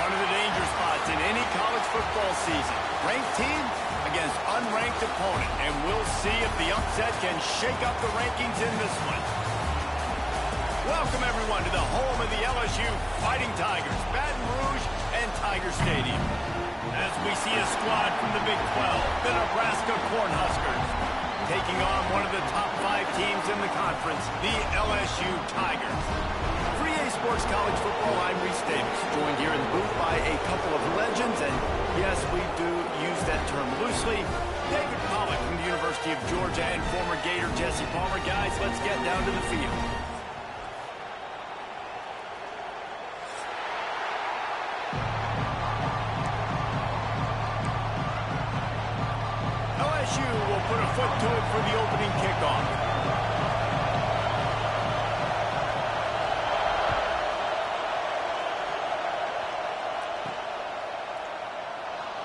One of the danger spots in any college football season. Ranked team against unranked opponent. And we'll see if the upset can shake up the rankings in this one. Welcome, everyone, to the home of the LSU Fighting Tigers, Baton Rouge and Tiger Stadium. As we see a squad from the Big 12, the Nebraska Cornhuskers, taking on one of the top 5 teams in the conference, the LSU Tigers. For EA Sports College Football, I'm Reese Davis, joined here in the booth by a couple of legends, and yes, we do use that term loosely. David Pollack from the University of Georgia and former Gator Jesse Palmer. Guys, let's get down to the field. LSU will put a foot to it for the opening kickoff.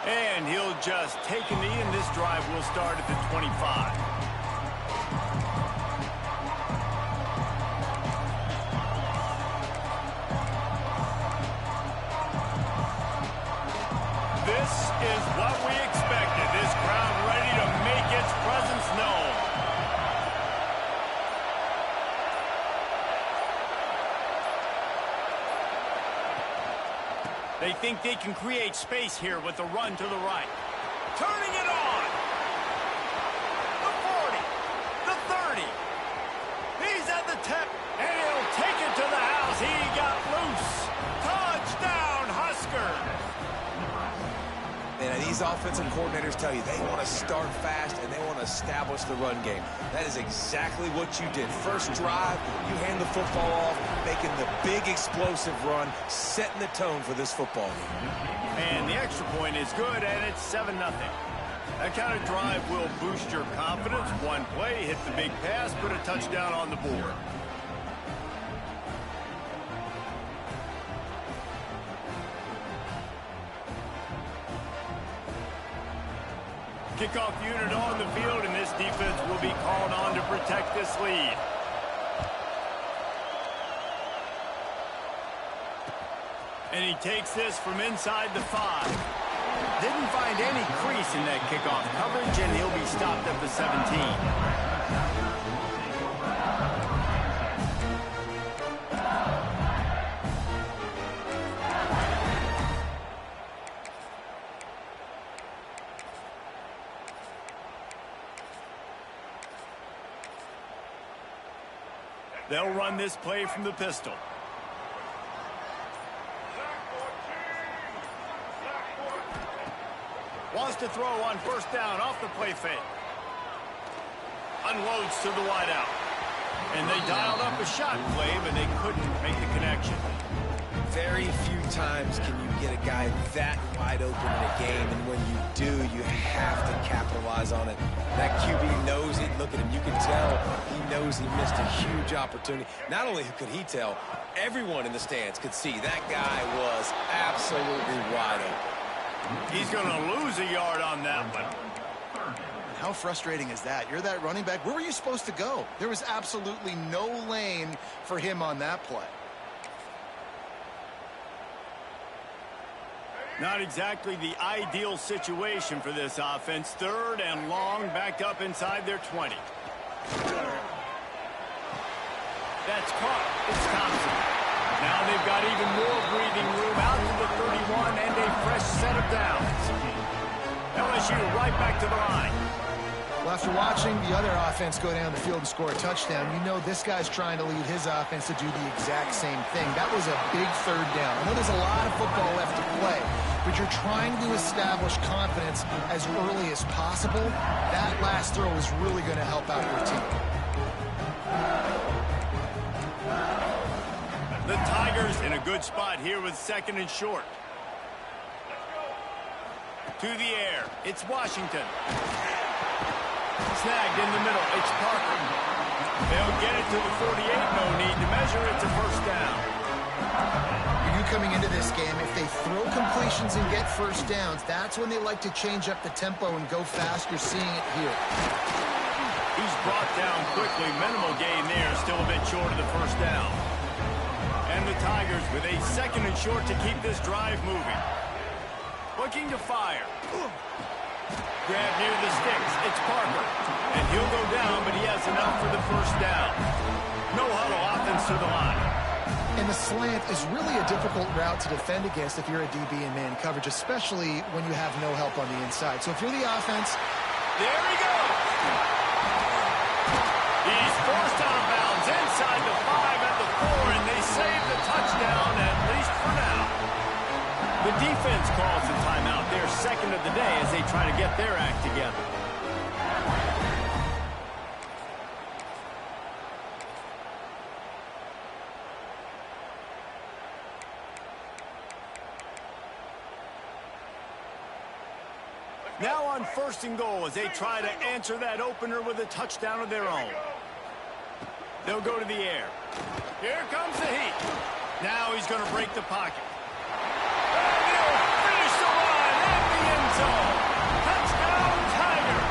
And he'll just take a knee, and this drive will start at the 25. This is what we expected. This crowd ready to make its presence known. They think they can create space here with the run to the right. Turning it on. The 40. The 30. He's at the tip, and he'll take it to the house. He got loose. Touchdown, Huskers. And these offensive coordinators tell you they want to start fast and they want to establish the run game. That is exactly what you did. First drive, you hand the football off, making the big explosive run, setting the tone for this football game. And the extra point is good, and it's 7-0. That kind of drive will boost your confidence. One play, hit the big pass, put a touchdown on the board. Kickoff unit on the field, and this defense will be called on to protect this lead. And he takes this from inside the 5. Didn't find any crease in that kickoff coverage, and he'll be stopped at the 17. They'll run this play from the pistol. Wants to throw on first down off the play fake. Unloads to the wideout. And they dialed up a shot play, but they couldn't make the connection. Very few times can you get a guy that wide open in a game, and when you do, you have to capitalize on it. That QB knows it. Look at him. You can tell he knows he missed a huge opportunity. Not only could he tell, everyone in the stands could see that guy was absolutely wide open. He's going to lose a yard on that one. How frustrating is that? You're that running back. Where were you supposed to go? There was absolutely no lane for him on that play. Not exactly the ideal situation for this offense. 3rd and long, backed up inside their 20. That's caught. It's Thompson. Now they've got even more breathing room out to the 31 and a fresh set of downs. LSU right back to the line. Well, after watching the other offense go down the field and score a touchdown, you know this guy's trying to lead his offense to do the exact same thing. That was a big 3rd down. I know there's a lot of football left to play, but you're trying to establish confidence as early as possible. That last throw is really going to help out your team. The Tigers in a good spot here with 2nd and short. To the air. It's Washington. Snagged in the middle. It's Parker. They'll get it to the 48. No need to measure. It's a first down. You coming into this game, if they throw completions and get first downs, that's when they like to change up the tempo and go fast. You're seeing it here. He's brought down quickly. Minimal gain there. Still a bit short of the first down. And the Tigers with a 2nd and short to keep this drive moving. Looking to fire. Grab near the sticks. It's Parker. And he'll go down, but he has enough for the first down. No huddle offense to the line. And the slant is really a difficult route to defend against if you're a DB in man coverage, especially when you have no help on the inside. So if you're the offense... There he goes! He's forced out of bounds inside the 5 at the 4, and they save the touchdown, at least for now. The defense calls the timeout, their 2nd of the day, as they try to get their act together. Now on 1st and goal as they try to answer that opener with a touchdown of their own. They'll go to the air. Here comes the heat. Now he's going to break the pocket. And he'll finish the line at the end zone. Touchdown, Tigers.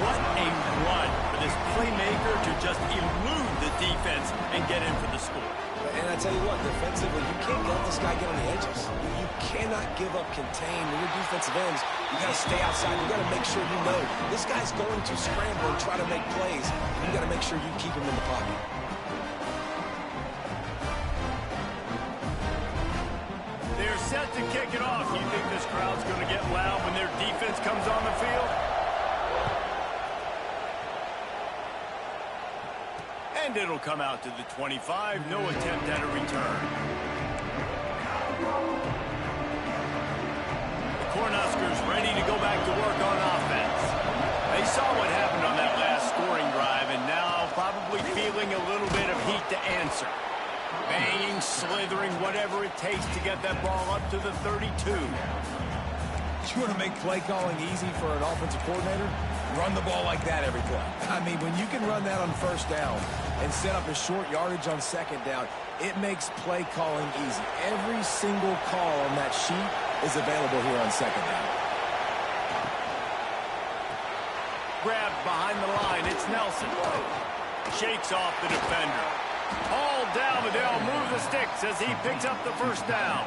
What a run for this playmaker to just elude the defense and get in for the score. And I tell you what, defensively, you can't let this guy get on the edges. You cannot give up contain. When you're defensive ends, you got to stay outside. You got to make sure you know this guy's going to scramble and try to make plays. You got to make sure you keep him in the pocket. They're set to kick it off. You think this crowd's going to get loud when their defense comes on the field? And it'll come out to the 25. No attempt at a return. The Cornhuskers ready to go back to work on offense. They saw what happened on that last scoring drive, and now probably feeling a little bit of heat to answer. Banging, slithering, whatever it takes to get that ball up to the 32. You want to make play calling easy for an offensive coordinator? Run the ball like that every play. I mean, when you can run that on 1st down and set up a short yardage on 2nd down, it makes play calling easy. Every single call on that sheet is available here on 2nd down. Grabbed behind the line, it's Nelson. Shakes off the defender. All down, but they'll move the sticks as he picks up the 1st down.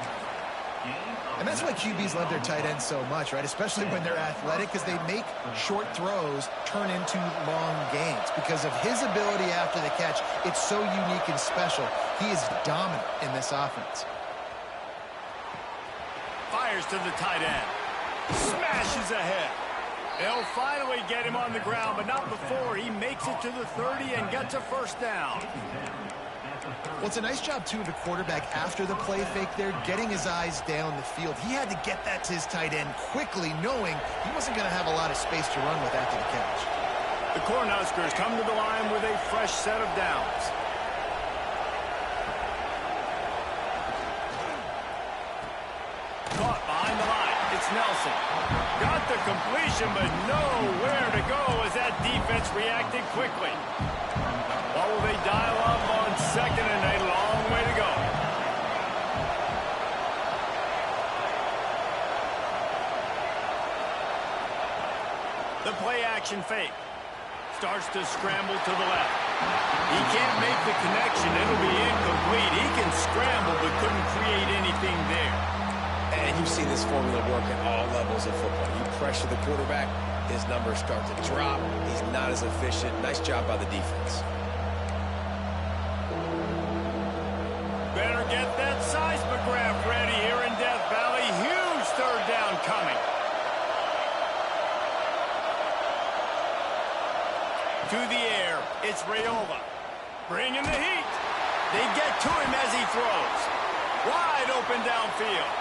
And that's why QBs love their tight ends so much, right? Especially when they're athletic, because they make short throws turn into long gains. Because of his ability after the catch, it's so unique and special. He is dominant in this offense. Fires to the tight end. Smashes ahead. They'll finally get him on the ground, but not before he makes it to the 30 and gets a 1st down. Well, it's a nice job, too, of the quarterback after the play fake there, getting his eyes down the field. He had to get that to his tight end quickly, knowing he wasn't going to have a lot of space to run with after the catch. The Cornhuskers come to the line with a fresh set of downs. Caught behind the line. It's Nelson. Got the completion, but nowhere to go as that defense reacted quickly. What will they dial up on 2nd and a long way to go? The play action fake. Starts to scramble to the left. He can't make the connection. It'll be incomplete. He can scramble but couldn't create anything there. And you see this formula work at all levels of football. You pressure the quarterback, his numbers start to drop. He's not as efficient. Nice job by the defense. Better get that seismograph ready here in Death Valley. Huge 3rd down coming. To the air, it's Raiola. Bringing the heat. They get to him as he throws. Wide open downfield.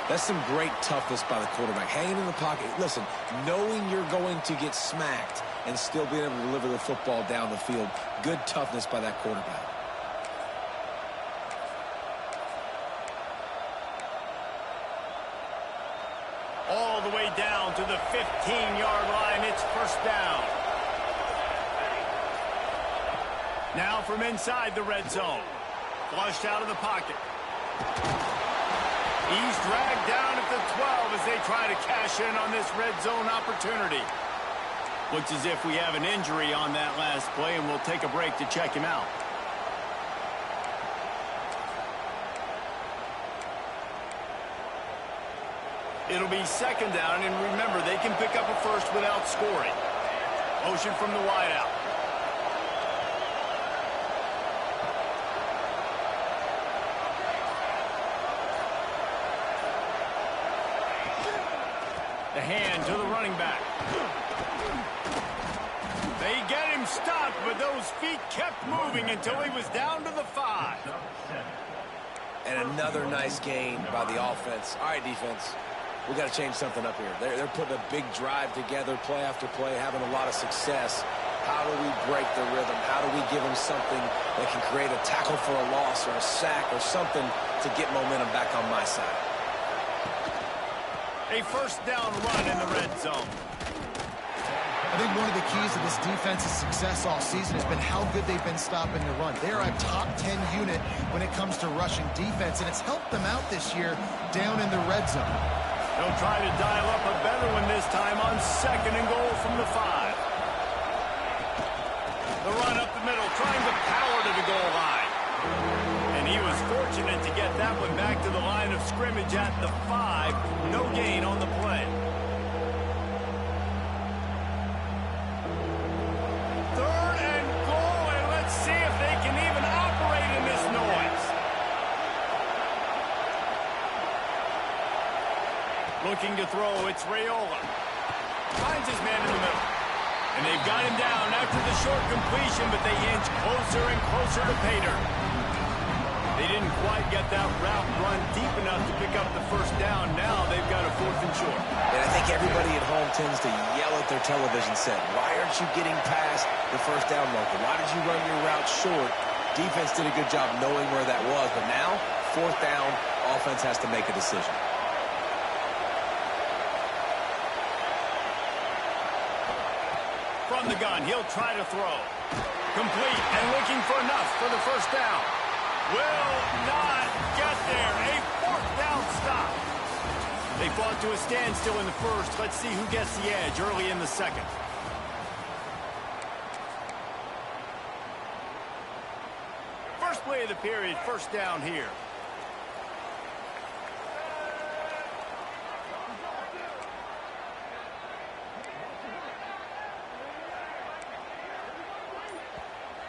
That's some great toughness by the quarterback. Hanging in the pocket. Listen, knowing you're going to get smacked and still being able to deliver the football down the field. Good toughness by that quarterback. All the way down to the 15-yard line. It's 1st down. Now from inside the red zone. Flushed out of the pocket. He's dragged down at the 12 as they try to cash in on this red zone opportunity. Looks as if we have an injury on that last play, and we'll take a break to check him out. It'll be second down, and remember, they can pick up a first without scoring. Motion from the wideout. The hand to the running back. They get him stopped, but those feet kept moving until he was down to the 5. And another nice gain by the offense. All right, defense, we got to change something up here. They're putting a big drive together, play after play, having a lot of success. How do we break the rhythm? How do we give them something that can create a tackle for a loss or a sack or something to get momentum back on my side? A first down run in the red zone. I think one of the keys to this defense's success all season has been how good they've been stopping the run. They are a top 10 unit when it comes to rushing defense, and it's helped them out this year down in the red zone. They'll try to dial up a better one this time on second and goal from the 5. The run up the middle, trying to power to the goal line. And he was fortunate to get that one back to the line of scrimmage at the 5. No gain on the play. Third and goal, and let's see if they can even operate in this noise. Looking to throw, it's Raiola. Finds his man in the middle. And they've got him down after the short completion, but they inch closer and closer to pay dirt. They didn't quite get that route run deep enough to pick up the first down. Now they've got a 4th and short. And I think everybody at home tends to yell at their television set. Why aren't you getting past the first down marker? Why did you run your route short? Defense did a good job knowing where that was. But now, 4th down, offense has to make a decision. From the gun, he'll try to throw. Complete and looking for enough for the first down. Will not get there. A 4th down stop. They fought to a standstill in the first. Let's see who gets the edge early in the second. First play of the period, first down here.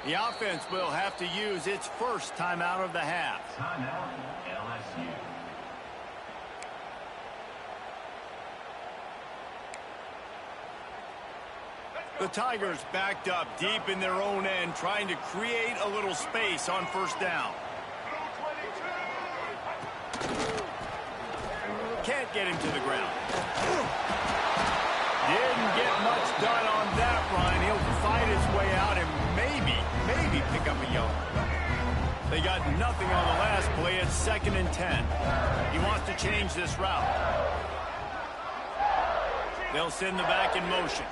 The offense will have to use its first timeout of the half. Timeout, LSU. The Tigers backed up deep in their own end, trying to create a little space on first down. Can't get him to the ground. Didn't get much done on that run. He'll fight his way out and maybe pick up a yard. They got nothing on the last play. It's 2nd and 10. He wants to change this route. They'll send the back in motion.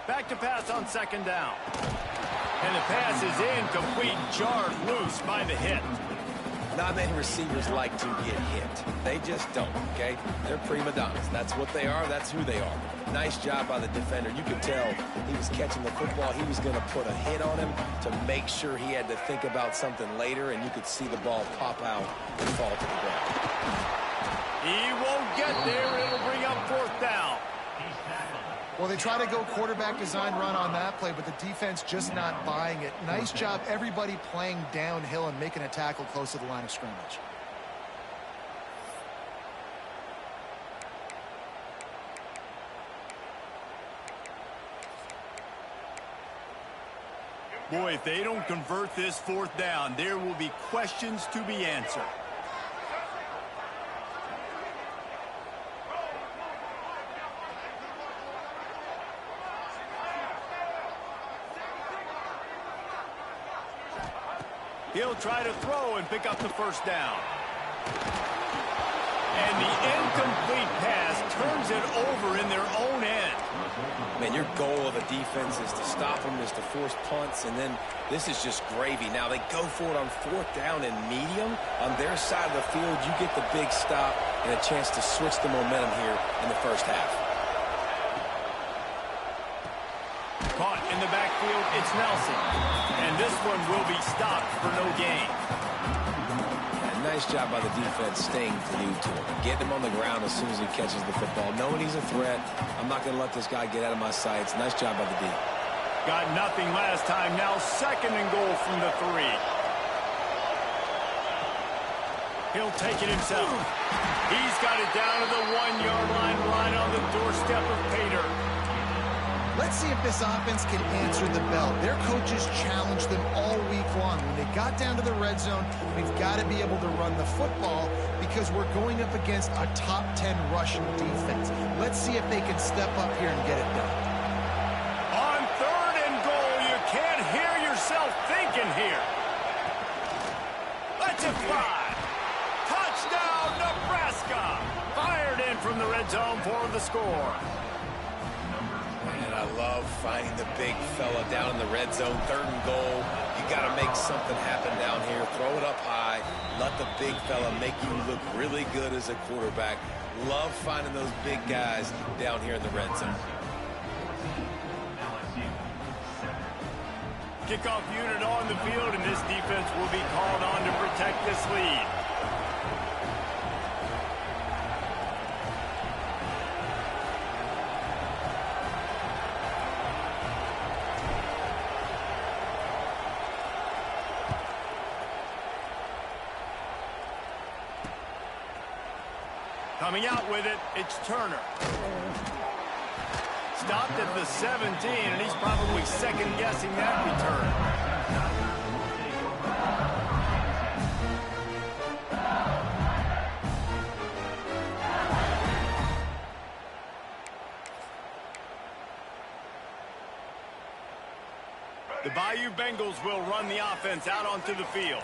Back to pass on 2nd down. And the pass is incomplete, jarred loose by the hit. Not many receivers like to get hit. They just don't, okay? They're prima donnas. That's what they are. That's who they are. Nice job by the defender. You could tell he was catching the football. He was going to put a hit on him to make sure he had to think about something later, and you could see the ball pop out and fall to the ground. He won't get there. It'll bring up 4th down. Well, they try to go quarterback design run on that play, but the defense just not buying it. Nice job, everybody playing downhill and making a tackle close to the line of scrimmage. Boy, if they don't convert this 4th down, there will be questions to be answered. He'll try to throw and pick up the first down. And the incomplete pass turns it over in their own end. Man, your goal of a defense is to stop them, is to force punts, and then this is just gravy. Now, they go for it on 4th down and medium. On their side of the field, you get the big stop and a chance to switch the momentum here in the first half. Caught in the backfield, it's Nelson. And this one will be stopped for no gain. Yeah, nice job by the defense staying glued to him, getting him on the ground as soon as he catches the football, knowing he's a threat. I'm not going to let this guy get out of my sights. Nice job by the D. Got nothing last time. Now 2nd and goal from the 3. He'll take it himself. He's got it down to the 1-yard line, right on the doorstep of Pater. Let's see if this offense can answer the bell. Their coaches challenged them all week long. When they got down to the red zone, we've got to be able to run the football because we're going up against a top 10 rushing defense. Let's see if they can step up here and get it done. On 3rd and goal, you can't hear yourself thinking here. Let's it fly. Touchdown, Nebraska. Fired in from the red zone for the score. I love finding the big fella down in the red zone, 3rd and goal. You got to make something happen down here. Throw it up high. Let the big fella make you look really good as a quarterback. Love finding those big guys down here in the red zone. Kickoff unit on the field, and this defense will be called on to protect this lead. Coming out with it, it's Turner. Stopped at the 17, and he's probably second-guessing that return. The Bayou Bengals will run the offense out onto the field.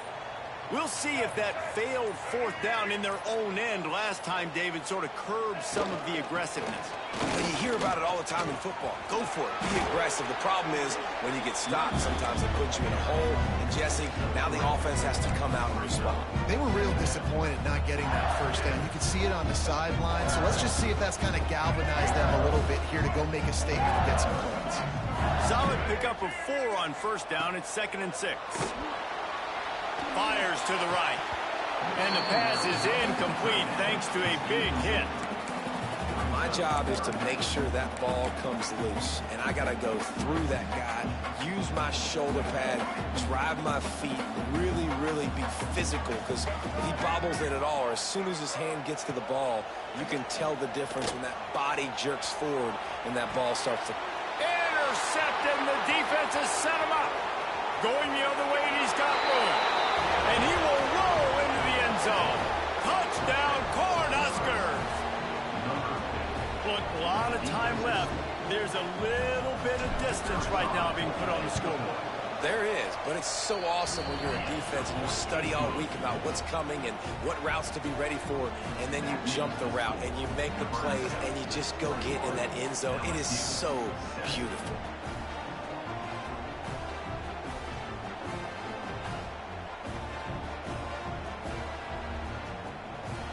We'll see if that failed 4th down in their own end last time, David, sort of curbed some of the aggressiveness. Well, you hear about it all the time in football. Go for it. Be aggressive. The problem is when you get stopped, sometimes it puts you in a hole. And, Jesse, now the offense has to come out and respond. They were real disappointed not getting that 1st down. You could see it on the sideline. So let's just see if that's kind of galvanized them a little bit here to go make a statement and get some points. Solid pickup of 4 on 1st down. It's 2nd and 6. Fires to the right. And the pass is incomplete thanks to a big hit. My job is to make sure that ball comes loose. And I got to go through that guy, use my shoulder pad, drive my feet, really be physical. Because if he bobbles it at all, or as soon as his hand gets to the ball, you can tell the difference when that body jerks forward and that ball starts to... Intercepted, and the defense has set him up. Going the other way, and he's got room. And he will roll into the end zone. Touchdown, Cornhuskers. Look, a lot of time left. There's a little bit of distance right now being put on the scoreboard. There is, but it's so awesome when you're a defense and you study all week about what's coming and what routes to be ready for, and then you jump the route and you make the plays and you just go get in that end zone. It is so beautiful.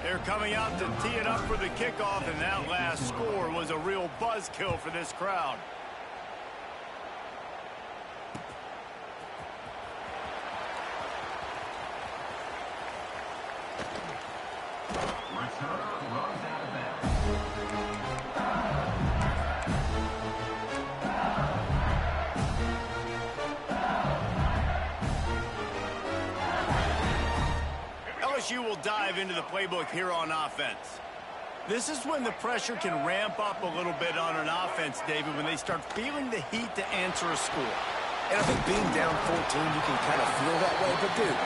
They're coming out to tee it up for the kickoff, and that last score was a real buzzkill for this crowd. LSU will dive into the playbook here on offense. This is when the pressure can ramp up a little bit on an offense, David, when they start feeling the heat to answer a score. And I think being down 14, you can kind of feel that way. But, dude,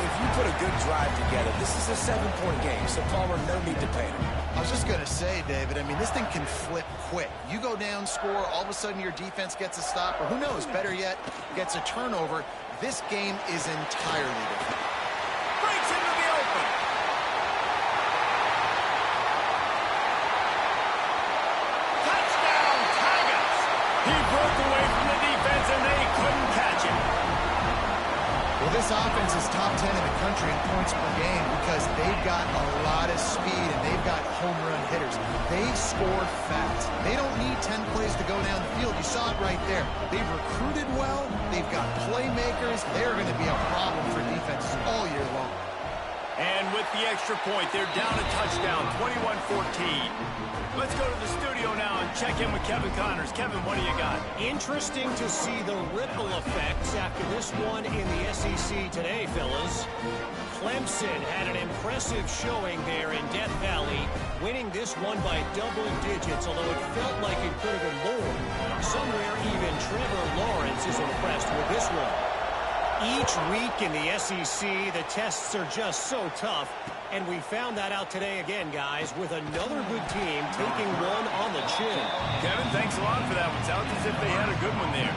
if you put a good drive together, this is a 7-point game. So, Palmer, no need to panic. I was just going to say, David, I mean, this thing can flip quick. You go down, score, all of a sudden your defense gets a stop, or who knows, better yet, gets a turnover. This game is entirely different. Breaks into the open. Touchdown, Tigers. He broke away from the defense, and they couldn't catch him. Well, this offense is top 10 in the country in points per game because they've got a lot of speed and they've got home run hitters. They score fast. They don't need 10 plays to go down the field. You saw it right there. They've recruited well. They've got playmakers. They're going to be a problem for defenses all year long. And with the extra point. They're down a touchdown, 21-14. Let's go to the studio now and check in with Kevin Connors. Kevin, what do you got? Interesting to see the ripple effects after this one in the SEC today, fellas. Clemson had an impressive showing there in Death Valley, winning this one by double digits, although it felt like it could have been more. Somewhere even Trevor Lawrence is impressed with this one. Each week in the SEC, the tests are just so tough, and we found that out today again, guys, with another good team taking one on the chin. Kevin, thanks a lot for that one. Sounds as if they had a good one there.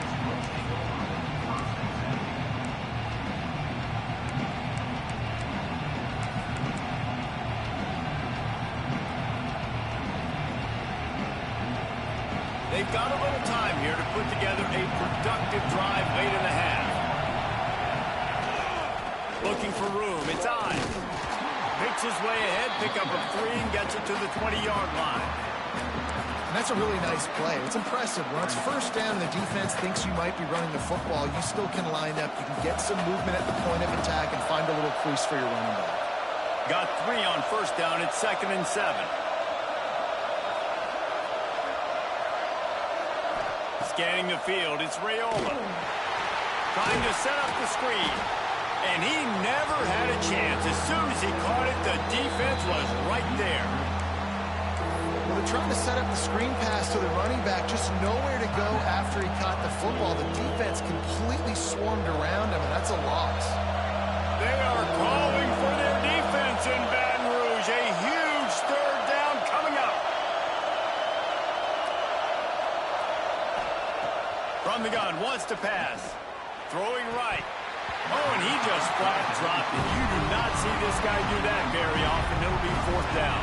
They've got a little time here to put together a productive drive late in the half. Looking for room. It's on. Picks his way ahead, pick up a 3, and gets it to the 20-yard line. And that's a really nice play. It's impressive. When it's first down and the defense thinks you might be running the football, you still can line up. You can get some movement at the point of attack and find a little crease for your running back. Got 3 on first down. It's 2nd and 7. Scanning the field, it's Raiola. Trying to set up the screen. And he never had a chance. As soon as he caught it, the defense was right there. Well, they're trying to set up the screen pass to the running back, just nowhere to go after he caught the football. The defense completely swarmed around him, and that's a loss. They are calling for their defense in Baton Rouge. A huge 3rd down coming up. From the gun, wants to pass. Throwing right. Oh, and he just flat dropped it. You do not see this guy do that very often. It'll be 4th down.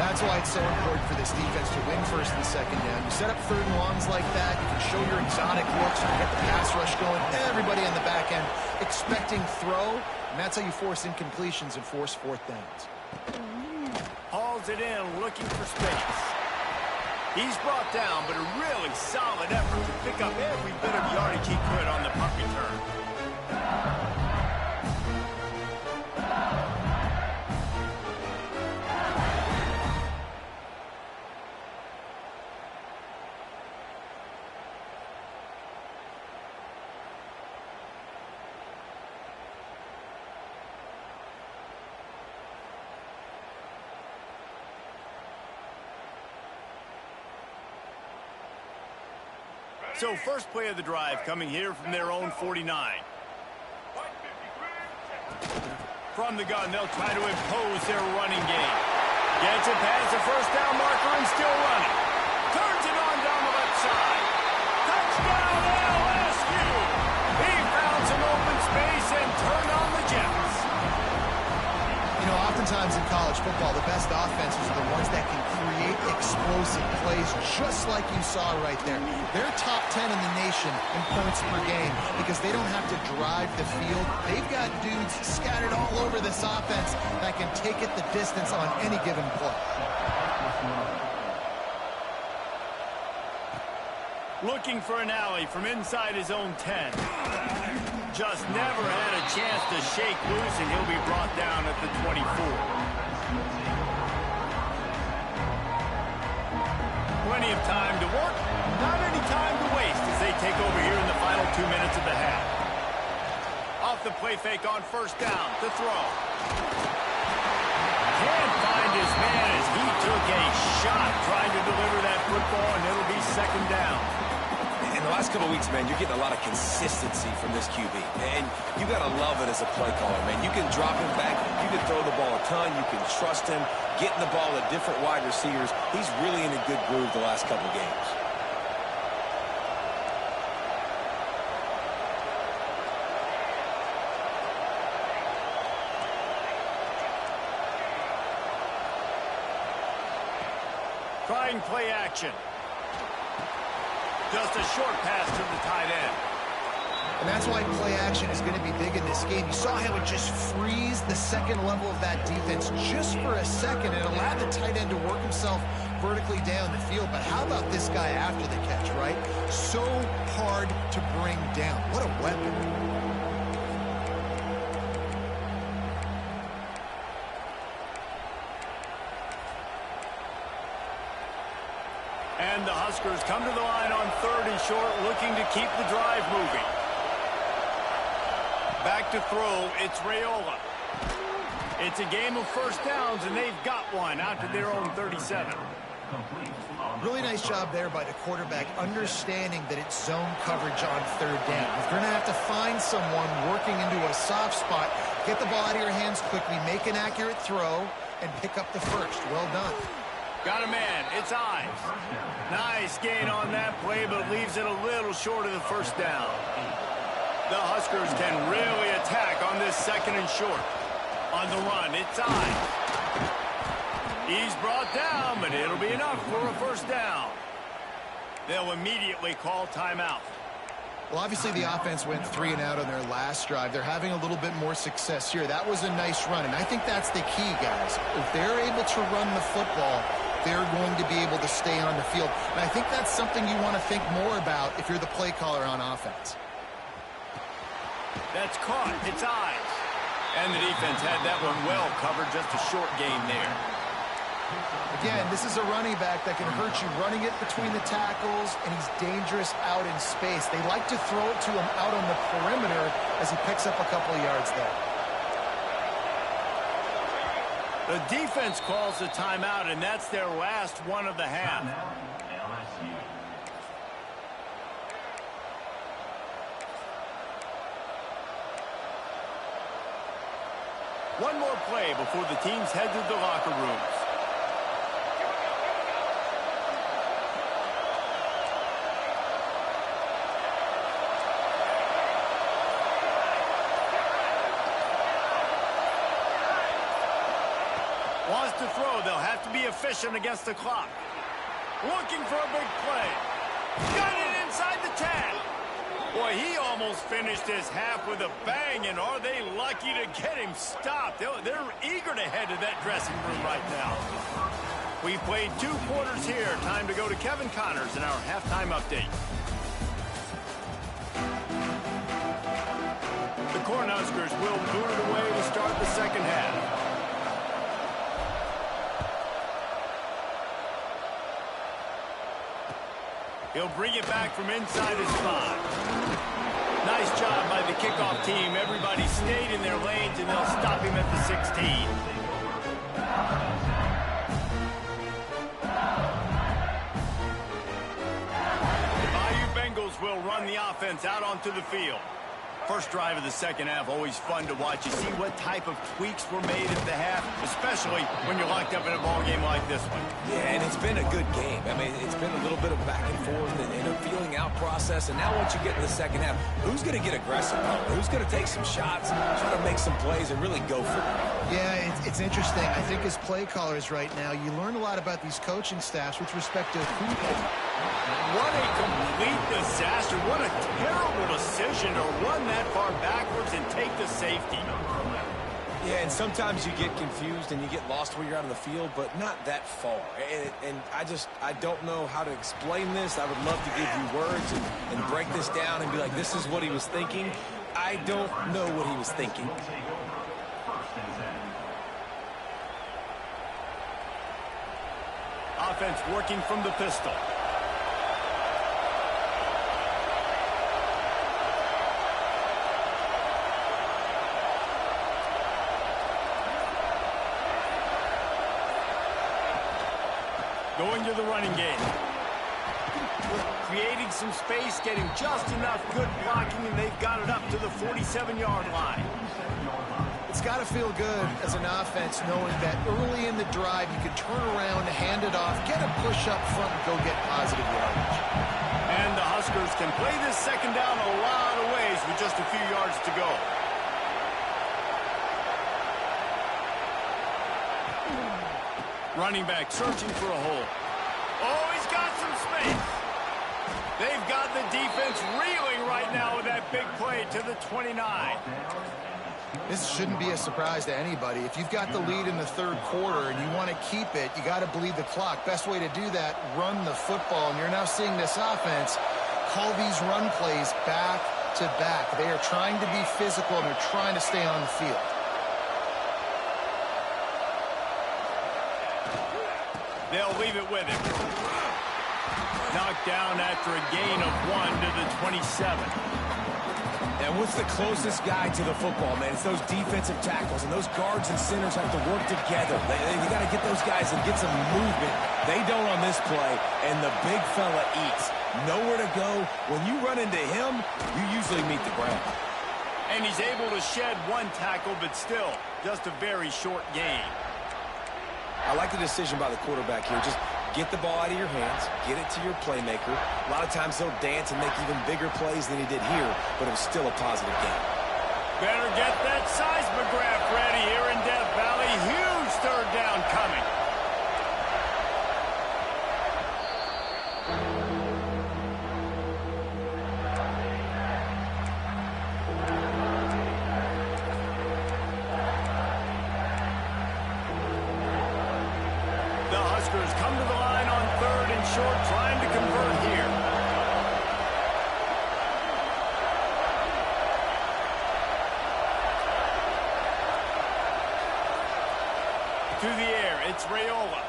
That's why it's so important for this defense to win 1st and 2nd down. You set up 3rd and longs like that, you can show your exotic looks, you can get the pass rush going, everybody on the back end expecting throw, and that's how you force incompletions and force 4th downs. Hauls it in, looking for space. He's brought down, but a really solid effort to pick up every bit of yardage he could on the punt return. So first play of the drive coming here from their own 49. From the gun, they'll try to impose their running game. Gets it past the first down marker and still running. Turns it on down the left side. Touchdown LSU! He found some open space and turned on the Jets. You know, oftentimes in college football, the best offenses are the ones that can create explosive plays, just like you saw right there. They're top 10 in the nation in points per game because they don't have to drive the field. They've got dudes scattered all over this offense that can take it the distance on any given play. Looking for an alley from inside his own 10. Just never had a chance to shake loose, and he'll be brought down at the 24. Plenty of time to work, not any time to waste as they take over here in the final 2 minutes of the half. Off the play fake on first down, the throw. Can't find his man as he took a shot trying to deliver that football, and it'll be 2nd down. In the last couple of weeks, man, you're getting a lot of consistency from this QB. And you got to love it as a play caller, man. You can drop him back. You can throw the ball a ton. You can trust him. Getting the ball to different wide receivers. He's really in a good groove the last couple games. Trying play action. Just a short pass to the tight end. And that's why play action is going to be big in this game. You saw how it just frees the second level of that defense just for a second. It allowed the tight end to work himself vertically down the field. But how about this guy after the catch, right? So hard to bring down. What a weapon. And the Huskers come to the line on 3rd and short, looking to keep the drive moving. Back to throw, it's Raiola. It's a game of first downs, and they've got one out to their own 37. Really nice job there by the quarterback, understanding that it's zone coverage on 3rd down. If you're going to have to find someone working into a soft spot, get the ball out of your hands quickly, make an accurate throw, and pick up the first. Well done. Got a man. It's Ives. Nice gain on that play, but leaves it a little short of the first down. The Huskers can really attack on this 2nd and short. On the run, it's Ives. He's brought down, but it'll be enough for a first down. They'll immediately call timeout. Well, obviously the offense went 3 and out on their last drive. They're having a little bit more success here. That was a nice run, and I think that's the key, guys. If they're able to run the football, they're going to be able to stay on the field. And I think that's something you want to think more about if you're the play caller on offense. That's caught. It's Ives. And the defense had that one well covered. Just a short gain there. Again, this is a running back that can hurt you running it between the tackles, and he's dangerous out in space. They like to throw it to him out on the perimeter as he picks up a couple of yards there. The defense calls the timeout, and that's their last one of the half. LSU. One more play before the teams head to the locker rooms. Wants to throw. They'll have to be efficient against the clock. Looking for a big play. Got it inside the 10. Boy, he almost finished his half with a bang, and are they lucky to get him stopped? They're eager to head to that dressing room right now. We've played 2 quarters here. Time to go to Kevin Connors in our halftime update. The Cornhuskers will boot it away to start the second half. He'll bring it back from inside his 5. Nice job by the kickoff team. Everybody stayed in their lanes, and they'll stop him at the 16. The Bayou Bengals will run the offense out onto the field. First drive of the second half, always fun to watch. You see what type of tweaks were made at the half, especially when you're locked up in a ball game like this one. Yeah, and it's been a good game. I mean, it's been a little bit of back and forth and a feeling out process. And now once you get in the second half, who's going to get aggressive? Who's going to take some shots, try to make some plays, and really go for it? Yeah, it's interesting. I think as play callers right now, you learn a lot about these coaching staffs with respect to who they... What a complete disaster. What a terrible decision to run that far backwards and take the safety. Yeah, and sometimes you get confused and you get lost where you're out of the field, but not that far. And I don't know how to explain this. I would love to give you words and break this down and be like, this is what he was thinking. I don't know what he was thinking. Offense working from the pistol. Going to the running game. Creating some space, getting just enough good blocking, and they've got it up to the 47-yard line. It's got to feel good as an offense knowing that early in the drive you can turn around, hand it off, get a push up front, and go get positive yardage. And the Huskers can play this second down a lot of ways with just a few yards to go. Running back searching for a hole. Oh, he's got some space. They've got the defense reeling right now with that big play to the 29. This shouldn't be a surprise to anybody. If you've got the lead in the third quarter and you want to keep it, you got to bleed the clock. Best way to do that, run the football. And you're now seeing this offense call these run plays back to back. They are trying to be physical, and they're trying to stay on the field. They'll leave it with him. Knocked down after a gain of 1 to the 27. And what's the closest guy to the football, man? It's those defensive tackles, and those guards and centers have to work together. They got to get those guys and get some movement. They don't on this play, and the big fella eats. Nowhere to go. When you run into him, you usually meet the ground. And he's able to shed one tackle, but still, just a very short gain. I like the decision by the quarterback here. Just get the ball out of your hands, get it to your playmaker. A lot of times he'll dance and make even bigger plays than he did here, but it was still a positive game. Better get that seismograph ready here in Death Valley. Huge third down coming. Come to the line on 3rd and short, trying to convert here. To the air, it's Raiola.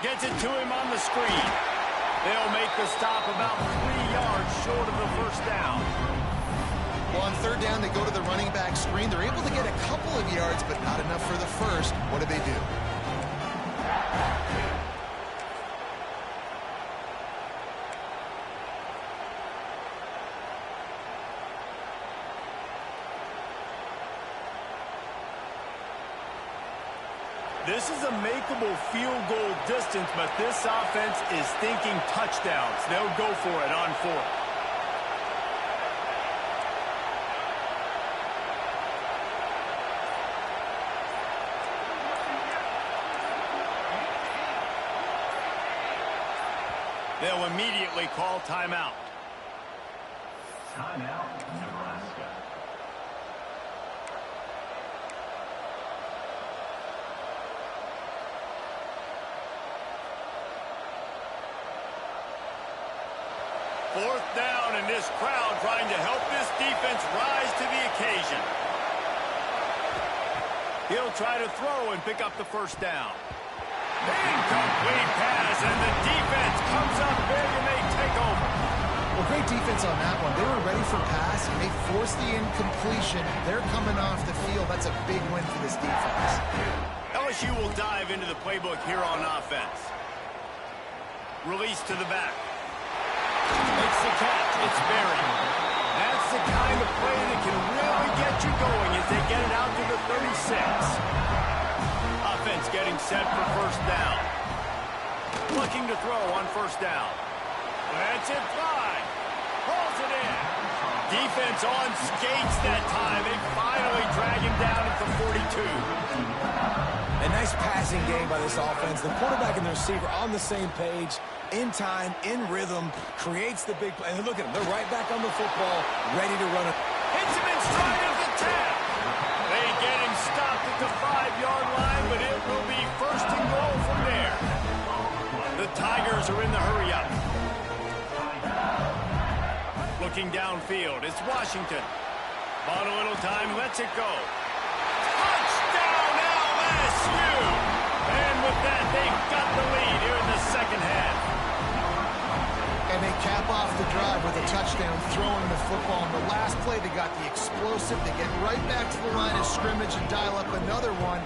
Gets it to him on the screen. They'll make the stop about 3 yards short of the first down. Well, on 3rd down, they go to the running back screen. They're able to get a couple of yards, but not enough for the first. What do they do? This is a makeable field goal distance, but this offense is thinking touchdowns. They'll go for it on 4th. They'll immediately call timeout. Timeout, Nebraska. Fourth down, and this crowd trying to help this defense rise to the occasion. He'll try to throw and pick up the first down. Incomplete pass, and the defense comes up big, and they take over. Well, great defense on that one. They were ready for pass, and they forced the incompletion. They're coming off the field. That's a big win for this defense. LSU will dive into the playbook here on offense. Release to the back. Makes the catch. It's buried. That's the kind of play that can really get you going as they get it out to the 36. Offense getting set for first down. Looking to throw on first down. That's it, fly. Pulls it in. Defense on skates that time. They finally drag him down at the 42. A nice passing game by this offense. The quarterback and the receiver on the same page, in time, in rhythm, creates the big play. And look at them. They're right back on the football, ready to run it. Hits him in stride of the 10. They get him stopped at the 5-yard line, but it will be first and goal from there. The Tigers are in the hurry-up. Looking downfield, it's Washington. Bought a little time, lets it go. Touchdown, LSU! And with that, they've got the lead here in the second half. And they cap off the drive with a touchdown, throwing the football. On the last play, they got the explosive. They get right back to the line of scrimmage and dial up another one.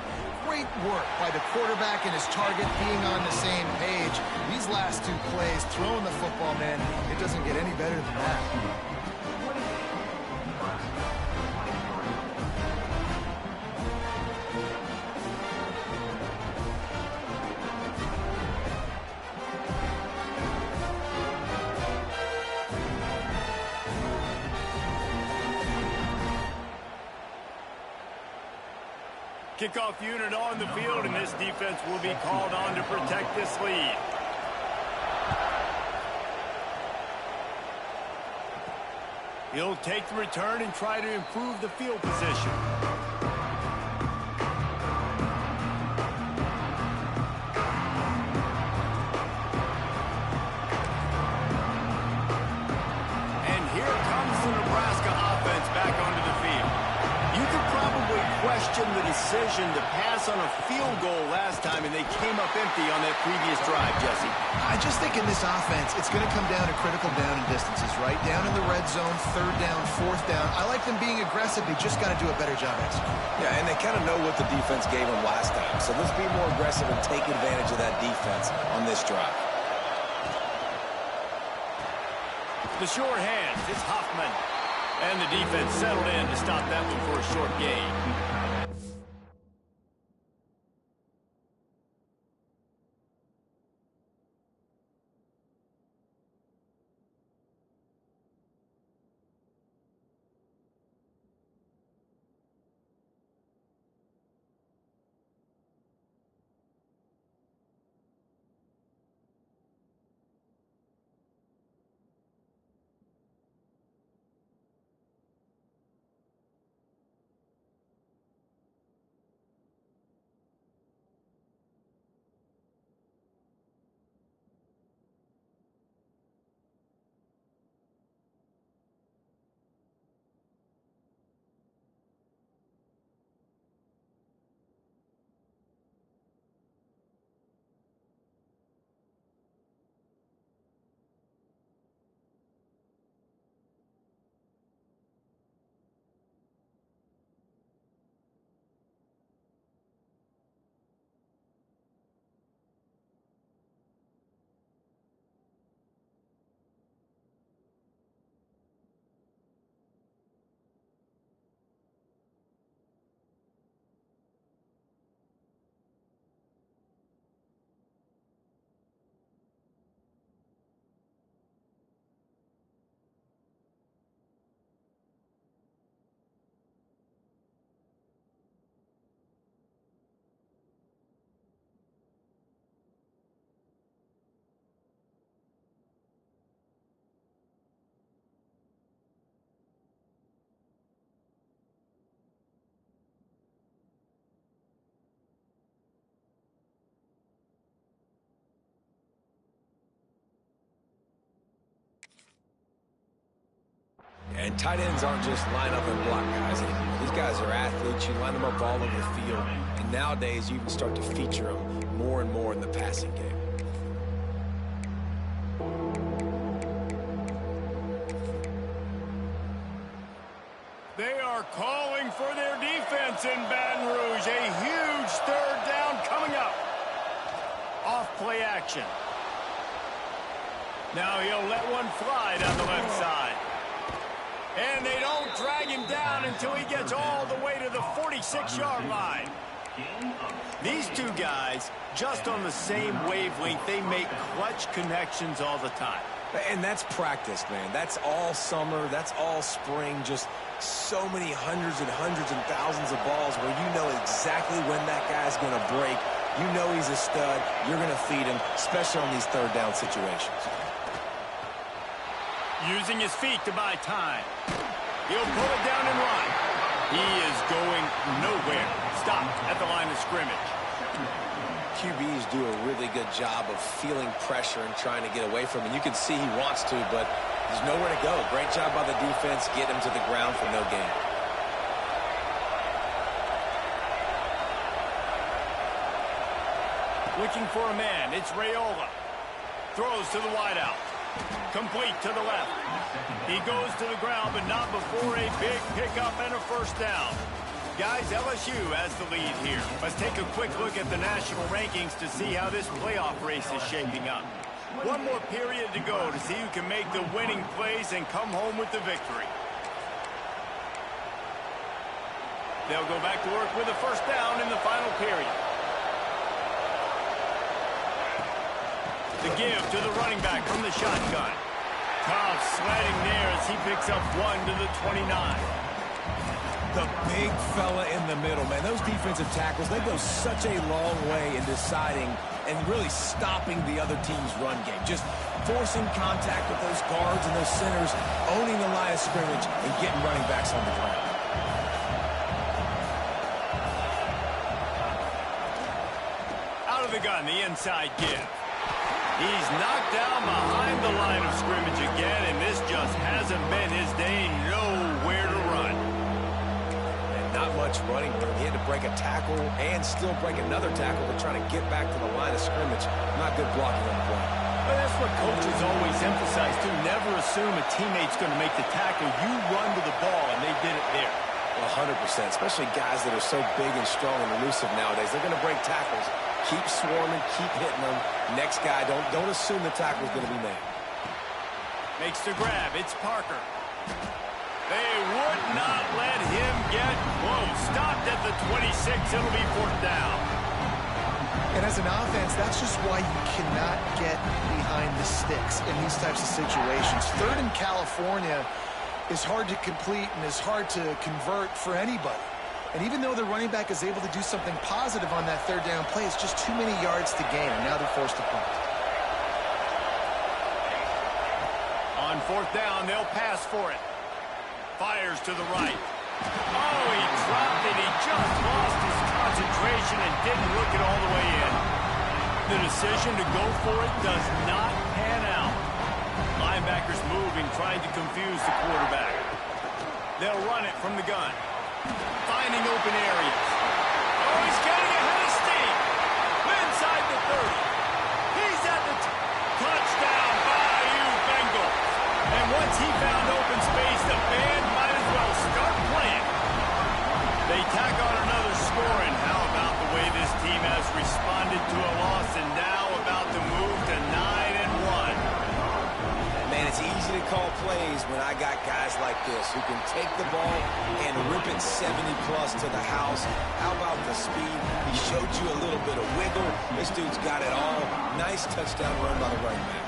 Great work by the quarterback and his target being on the same page. These last 2 plays, throwing the football, man, it doesn't get any better than that. Kickoff unit on the field, and this defense will be called on to protect this lead. He'll take the return and try to improve the field position. And here comes the Nebraska offense back onto the field. You could probably question question the decision to pass on a field goal last time, and they came up empty on that previous drive, Jesse. I just think in this offense, it's going to come down to critical down and distances, right? Down in the red zone, third down, fourth down. I like them being aggressive. They just got to do a better job executing. Yeah, and they kind of know what the defense gave them last time. So let's be more aggressive and take advantage of that defense on this drive. The sure hands, it's Hoffman. And the defense settled in to stop that one for a short gain. And tight ends aren't just line up and block guys anymore. These guys are athletes. You line them up all over the field. And nowadays, you can start to feature them more and more in the passing game. They are calling for their defense in Baton Rouge. A huge third down coming up. Off play action. Now he'll let one fly down the left side. And they don't drag him down until he gets all the way to the 46-yard line. These two guys, just on the same wavelength, they make clutch connections all the time. And that's practice, man. That's all summer. That's all spring. Just so many hundreds and thousands of balls where you know exactly when that guy's going to break. You know he's a stud. You're going to feed him, especially on these third down situations. Using his feet to buy time. He'll pull it down and run. He is going nowhere. Stopped at the line of scrimmage. QBs do a really good job of feeling pressure and trying to get away from it. You can see he wants to, but there's nowhere to go. Great job by the defense. Get him to the ground for no gain. Looking for a man. It's Raiola. Throws to the wideout. Complete to the left. He goes to the ground, but not before a big pickup and a first down. Guys, LSU has the lead here. Let's take a quick look at the national rankings to see how this playoff race is shaping up. One more period to go to see who can make the winning plays and come home with the victory. They'll go back to work with a first down in the final period. The give to the running back from the shotgun. Cobb sliding there as he picks up 1 to the 29. The big fella in the middle, man. Those defensive tackles, they go such a long way in deciding and really stopping the other team's run game. Just forcing contact with those guards and those centers, owning the line of scrimmage, and getting running backs on the ground. Out of the gun, the inside give. He's knocked down behind the line of scrimmage again, and this just hasn't been his day. Nowhere to run. And not much running room. He had to break a tackle and still break another tackle to try to get back to the line of scrimmage. Not good blocking on the play. But that's what coaches always emphasize, too. Never assume a teammate's going to make the tackle. You run to the ball, and they did it there. 100%, especially guys that are so big and strong and elusive nowadays. They're going to break tackles. Keep swarming, keep hitting them. Next guy, don't assume the tackle's going to be made. Makes the grab. It's Parker. They would not let him get close. Stopped at the 26. It'll be 4th down. And as an offense, that's just why you cannot get behind the sticks in these types of situations. 3rd in California is hard to complete and is hard to convert for anybody. And even though the running back is able to do something positive on that 3rd down play, it's just too many yards to gain, and now they're forced to punt. On 4th down, they'll pass for it. Fires to the right. Oh, he dropped it. He just lost his concentration and didn't look it all the way in. The decision to go for it does not pan out. Linebackers moving, trying to confuse the quarterback. They'll run it from the gun. Finding open areas. Oh, he's getting ahead of steam. Inside the 30. He's at the touchdown, Bayou Bengals. And once he found open space, the band might as well start playing. They tack on another score, and how about the way this team has responded to a loss and now about to move to 9-1. Man, it's easy to call plays when I got guys like this who can take the ball and rip it 70-plus to the house. How about the speed? He showed you a little bit of wiggle. This dude's got it all. Nice touchdown run by the running back.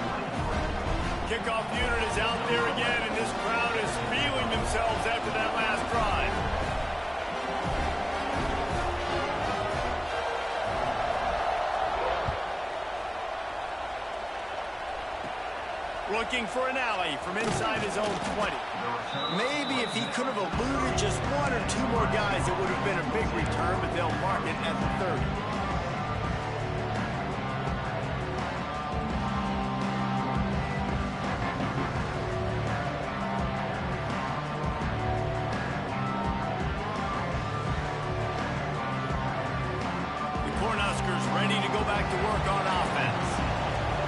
Kickoff unit is out there again, and this crowd is feeling themselves after that last drive. Looking for an alley from inside his own 20. Maybe if he could have eluded just 1 or 2 more guys, it would have been a big return, but they'll mark it at the 30. The Cornhuskers ready to go back to work on offense.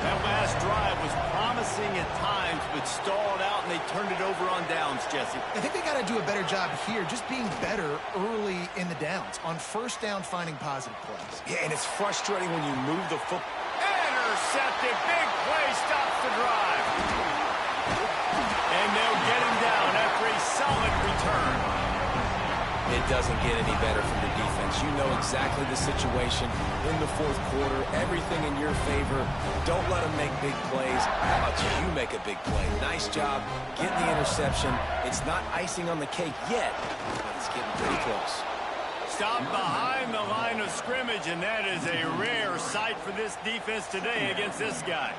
That last drive was promising at times, but stalled out, and they turned it over on downs, Jesse. I think they got to do a better job here, just being better early in the downs. On 1st down, finding positive plays. Yeah, and it's frustrating when you move the football. Intercepted. Big play stops the drive. And they'll get him down after a solid return. It doesn't get any better from the defense. You know exactly the situation in the 4th quarter. Everything in your favor. Don't let them make big plays. How about you make a big play? Nice job getting the interception. It's not icing on the cake yet, but it's getting pretty close. Stopped behind the line of scrimmage, and that is a rare sight for this defense today against this guy.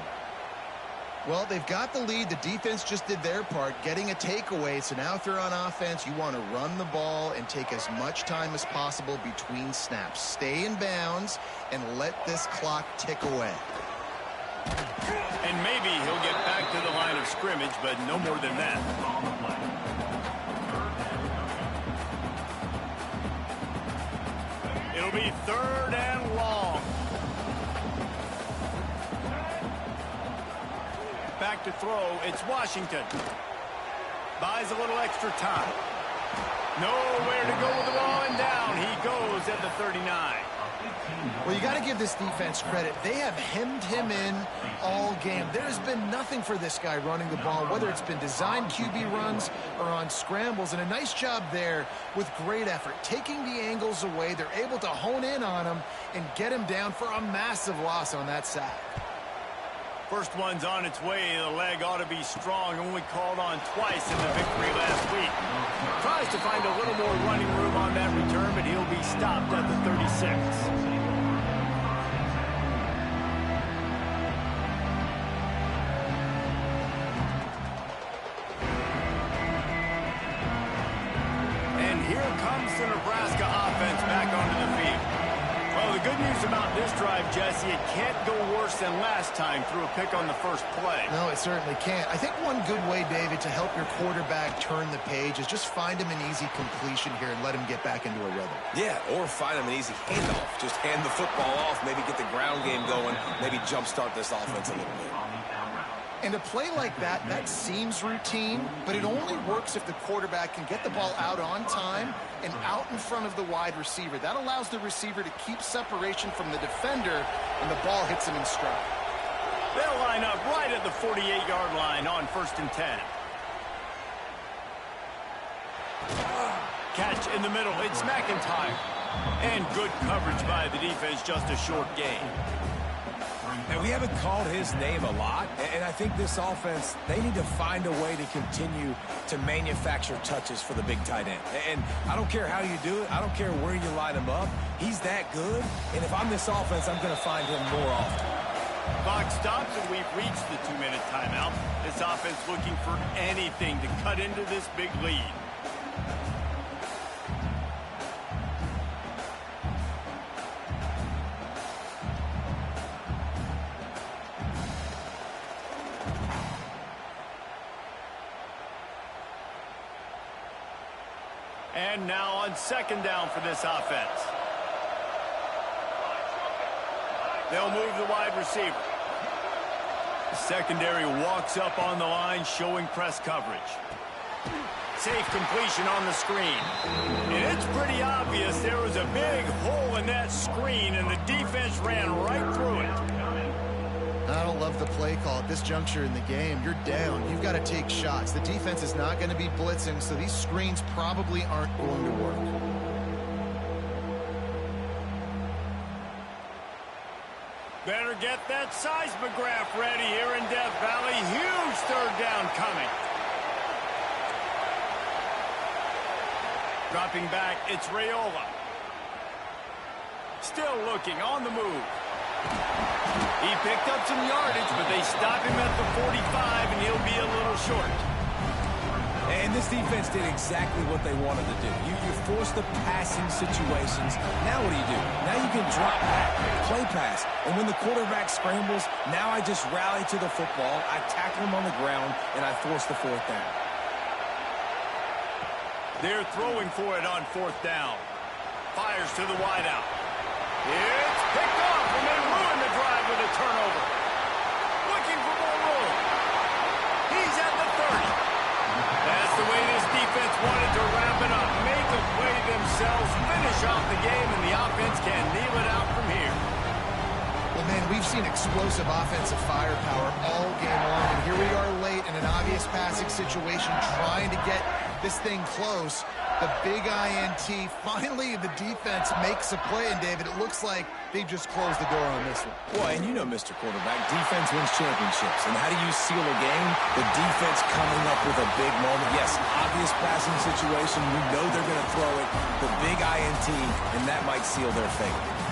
Well, they've got the lead. The defense just did their part, getting a takeaway. So now if they're on offense, you want to run the ball and take as much time as possible between snaps. Stay in bounds and let this clock tick away. And maybe he'll get back to the line of scrimmage, but no more than that. It'll be 3rd and long. Back to throw. It's Washington. Buys a little extra time. Nowhere to go with the ball, and down he goes at the 39. Well, you got to give this defense credit. They have hemmed him in all game. There's been nothing for this guy running the ball, whether it's been designed QB runs or on scrambles, and a nice job there with great effort. Taking the angles away, they're able to hone in on him and get him down for a massive loss on that sack. First one's on its way. The leg ought to be strong. Only called on twice in the victory last week. Tries to find a little more running room on that return, but he'll be stopped at the 36. And here comes the Nebraska offense back onto the field. Well, the good good news about this drive, Jesse, it can't go worse than last time through a pick on the first play. No, it certainly can't. I think one good way, David, to help your quarterback turn the page is just find him an easy completion here and let him get back into a rhythm. Yeah, or find him an easy handoff. Just hand the football off, maybe get the ground game going, maybe jumpstart this offense a little bit. And a play like that, that seems routine, but it only works if the quarterback can get the ball out on time and out in front of the wide receiver. That allows the receiver to keep separation from the defender when the ball hits him in stride. They'll line up right at the 48-yard line on 1st and 10. Catch in the middle. It's McIntyre. And good coverage by the defense, just a short gain. And we haven't called his name a lot, and I think this offense, they need to find a way to continue to manufacture touches for the big tight end. And I don't care how you do it. I don't care where you line him up. He's that good, and if I'm this offense, I'm going to find him more often. Clock stops, and we've reached the 2-minute timeout. This offense looking for anything to cut into this big lead. And now on 2nd down for this offense. They'll move the wide receiver. The secondary walks up on the line, showing press coverage. Safe completion on the screen. And it's pretty obvious there was a big hole in that screen, and the defense ran right through it. I don't love the play call at this juncture in the game. You're down. You've got to take shots. The defense is not going to be blitzing, so these screens probably aren't going to work. Better get that seismograph ready here in Death Valley. Huge 3rd down coming. Dropping back, it's Raiola. Still looking on the move. He picked up some yardage, but they stop him at the 45, and he'll be a little short. And this defense did exactly what they wanted to do. You force the passing situations. Now what do? Now you can drop back, play pass. And when the quarterback scrambles, now I just rally to the football, I tackle him on the ground, and I force the 4th down. They're throwing for it on 4th down. Fires to the wideout. It's picked off, and they ruin the drive with a turnover. Looking for more room. He's at the 30. That's the way this defense wanted to wrap it up. Make a play themselves, finish off the game, and the offense can kneel it out from here. Well, man, we've seen explosive offensive firepower all game long, and here we are late in an obvious passing situation trying to get this thing close. The big INT. Finally, the defense makes a play, and David, it looks like they've just closed the door on this one. Well, and you know, Mr. Quarterback, defense wins championships. And how do you seal a game? The defense coming up with a big moment. Yes, obvious passing situation. We know they're going to throw it. The big INT, and that might seal their fate.